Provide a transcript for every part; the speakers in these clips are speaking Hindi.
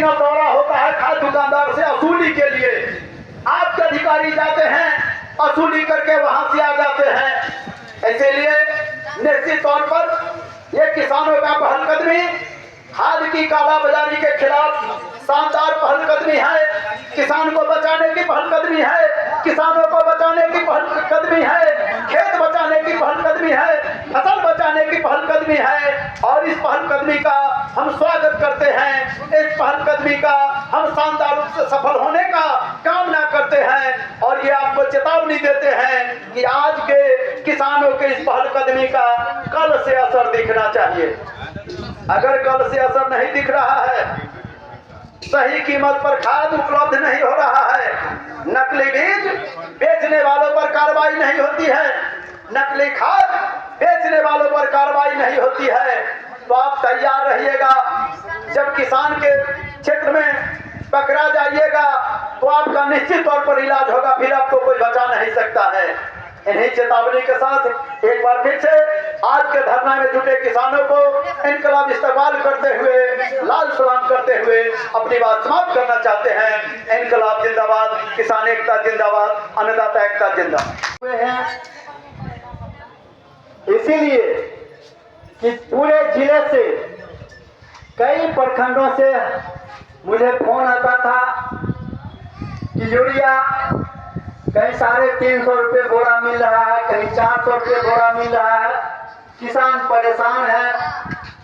दिन अब दौरा होता है खाद दुकानदार से वसूली के लिए। आपके अधिकारी जाते हैं, वसूली करके वहां से आ जाते हैं। इसीलिए निश्चित तौर पर ये किसानों का पहलकदमी खाद की कालाबाजारी के खिलाफ शानदार पहलकदमी है। किसान को बचाने की पहलकदमी है, किसानों को बचाने की पहलकदमी है, खेत बचाने की पहलकदमी है, फसल बचाने की पहलकदमी है। और इस पहलकदमी का हम स्वागत करते हैं। इस पहलकदमी का हम शानदार रूप से सफल होने का कामना करते हैं। और ये आपको चेतावनी देते हैं कि आज के किसानों के इस पहलकदमी का कल से असर दिखना चाहिए। अगर कल से असर नहीं दिख रहा है, सही कीमत पर खाद उपलब्ध नहीं हो रहा है, नकली बीज बेचने वालों पर कार्रवाई नहीं होती है, नकली खाद बेचने वालों पर कार्रवाई नहीं होती है, तो आप तैयार रहिएगा। जब किसान के क्षेत्र में पकड़ा जाइएगा तो आपका निश्चित तौर पर इलाज होगा, फिर आपको कोई बचा नहीं सकता है। इन्हीं चेतावनी के साथ एक बार फिर से आज के धरना में जुटे किसानों को इनकलाब इस्तकबाल करते हुए, लाल सलाम करते हुए अपनी बात समाप्त करना चाहते हैं। इनकलाब जिंदाबाद, किसान एकता जिंदाबाद, अन्नदाता एकता जिंदाबाद। इसीलिए कि पूरे जिले से कई प्रखंडों से मुझे फोन आता था कि यूरिया कहीं 350 रुपये बोरा मिल रहा है, कहीं 400 रुपये बोरा मिल रहा है। किसान परेशान है।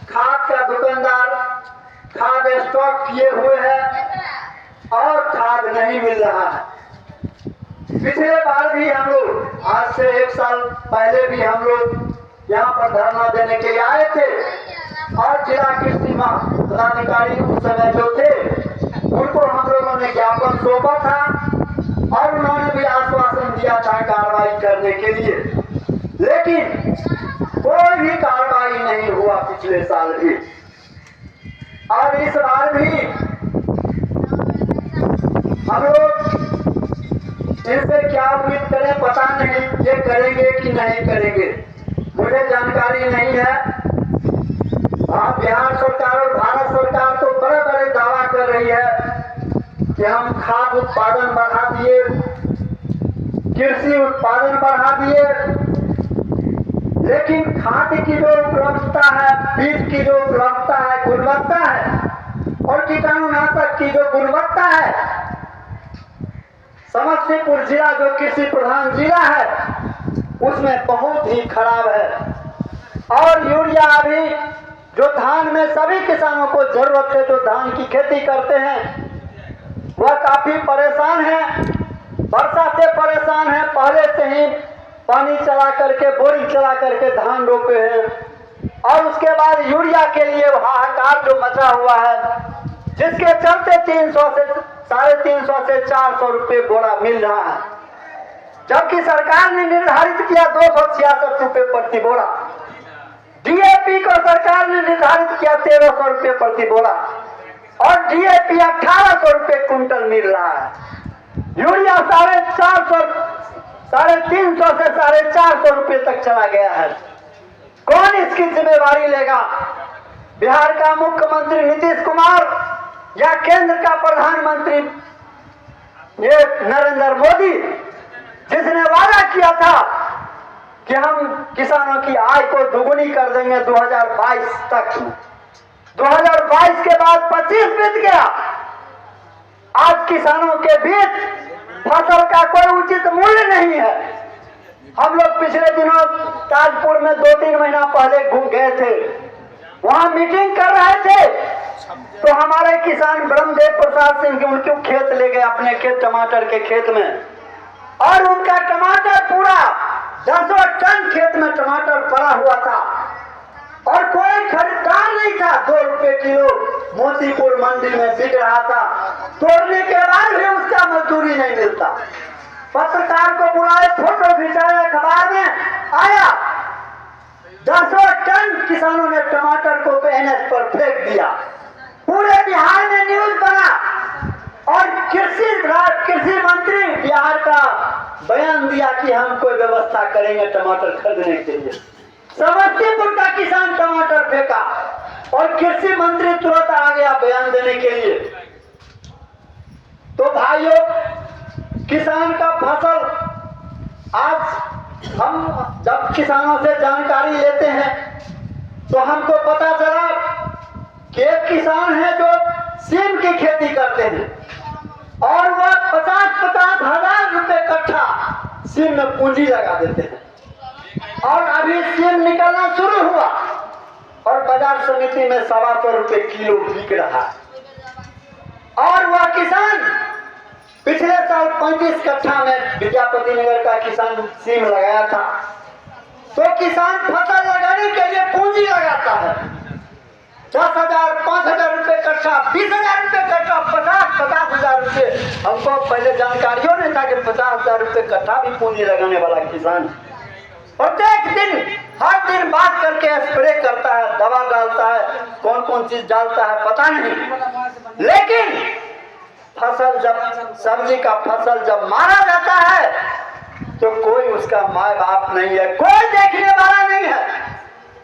खाद का दुकानदार खाद स्टॉक किए हुए है और खाद नहीं मिल रहा है। पिछले बार भी हम लोग, आज से 1 साल पहले भी हम लोग यहाँ पर धरना देने के लिए आए थे और जिला कृषि पदाधिकारी उस समय जो थे उनको हम लोगों ने ज्ञापन सौंपा था और उन्होंने भी आश्वासन दिया था कार्रवाई करने के लिए, लेकिन कोई भी कार्रवाई नहीं हुआ पिछले साल भी। और इस बार भी हम लोग इनसे क्या उम्मीद करें पता नहीं, ये करेंगे कि नहीं करेंगे मुझे जानकारी नहीं है। बिहार सरकार और भारत सरकार तो बड़े बड़े दावा कर रही है कि हम खाद उत्पादन बढ़ा दिए, कृषि उत्पादन बढ़ा दिए, लेकिन खाद की जो उपलब्धता है, बीज की जो उपलब्धता है, गुणवत्ता है और कीटाणुनाशक की जो गुणवत्ता है, समस्तीपुर जिला जो कृषि प्रधान जिला है उसमें बहुत ही खराब है। और यूरिया अभी जो धान में सभी किसानों को जरूरत है, जो धान की खेती करते हैं वह काफी परेशान है, वर्षा से परेशान है। पहले से ही पानी चला करके, बोरिंग चला करके धान रोपे हैं और उसके बाद यूरिया के लिए हाहाकार जो मचा हुआ है, जिसके चलते 300 से 350 से 400 रुपये बोरा मिल रहा है, जबकि सरकार ने निर्धारित किया 266 रुपये प्रति बोरा। डीएपी को सरकार ने निर्धारित किया 1300 रुपये प्रति बोरा और डीएपी 1800 रुपये कुंटल मिल रहा है। यूरिया 450 350 से 450 रुपये तक चला गया है। कौन इसकी जिम्मेवारी लेगा? बिहार का मुख्यमंत्री नीतीश कुमार या केंद्र का प्रधानमंत्री ये नरेंद्र मोदी, जिसने वादा किया था कि हम किसानों की आय को दुगुनी कर देंगे 2022 तक। 2022 के बाद 25 बीत गया। आज किसानों के बीच फसल का कोई उचित मूल्य नहीं है। हम लोग पिछले दिनों ताजपुर में 2-3 महीना पहले घूम गए थे, वहां मीटिंग कर रहे थे तो हमारे किसान ब्रह्मदेव प्रसाद सिंह उनके खेत ले गए, अपने खेत टमाटर के खेत में, और उनका टमाटर पूरा 10 टन खेत में टमाटर पड़ा हुआ था और कोई खरीदार नहीं था। 2 रुपए किलो मोतीपुर मंडी में बिक रहा था, तोड़ने के बाद भी उसका मजदूरी नहीं मिलता। पत्रकार को बुलाए, फोटो खिंचाया, अखबार में आया, 10 टन किसानों ने टमाटर को एनएच पर फेंक दिया। पूरे बिहार में न्यूज बना और कृषि मंत्री बिहार का बयान दिया कि हम कोई व्यवस्था करेंगे टमाटर खरीदने के लिए। समस्तीपुर का किसान टमाटर फेंका और कृषि मंत्री तुरंत आ गया बयान देने के लिए तो भाइयों, किसान का फसल, आज हम जब किसानों से जानकारी लेते हैं तो हमको पता चला कि एक किसान है जो सेम की खेती करते हैं और वह 50-50 हजार रुपए कट्ठा सीम में पूंजी लगा देते हैं। और अभी सीम निकलना शुरू हुआ और बाजार समिति में 125 रुपए किलो बिक रहा है। और वह किसान पिछले साल 35 कट्ठा में विद्यापति नगर का किसान सीम लगाया था। तो किसान फसल लगाने के लिए पूंजी लगाता है 10,000, 5,000 रुपए कट्ठा, 20,000 रुपए कट्ठा, 50,000 रुपए। हमको पहले जानकारियों नहीं था कि 50,000 रुपए कट्ठा भी पूंजी लगाने वाला किसान प्रत्येक दिन हर दिन बात करके स्प्रे करता है, दवा डालता है, कौन कौन चीज डालता है पता नहीं। लेकिन फसल जब सब्जी का फसल जब मारा जाता है तो कोई उसका माँ बाप नहीं है, कोई देखने वाला नहीं है।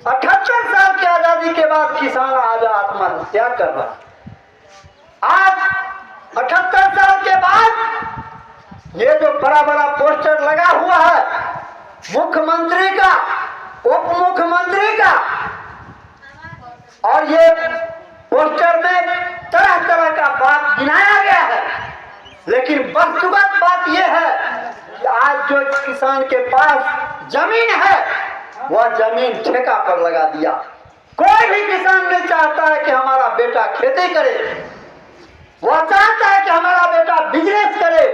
78 साल की आजादी के बाद किसान आज आत्महत्या कर रहा है। आज 78 साल के बाद ये जो बड़ा बड़ा पोस्टर लगा हुआ है मुख्यमंत्री का, उप मुख्यमंत्री का, और ये पोस्टर में तरह तरह का बात गिनाया गया है, लेकिन वस्तुगत बात यह है कि आज जो किसान के पास जमीन है वह जमीन ठेका पर लगा दिया। कोई भी किसान नहीं चाहता है कि हमारा बेटा खेती करे, वह चाहता है कि हमारा बेटा बिजनेस करे,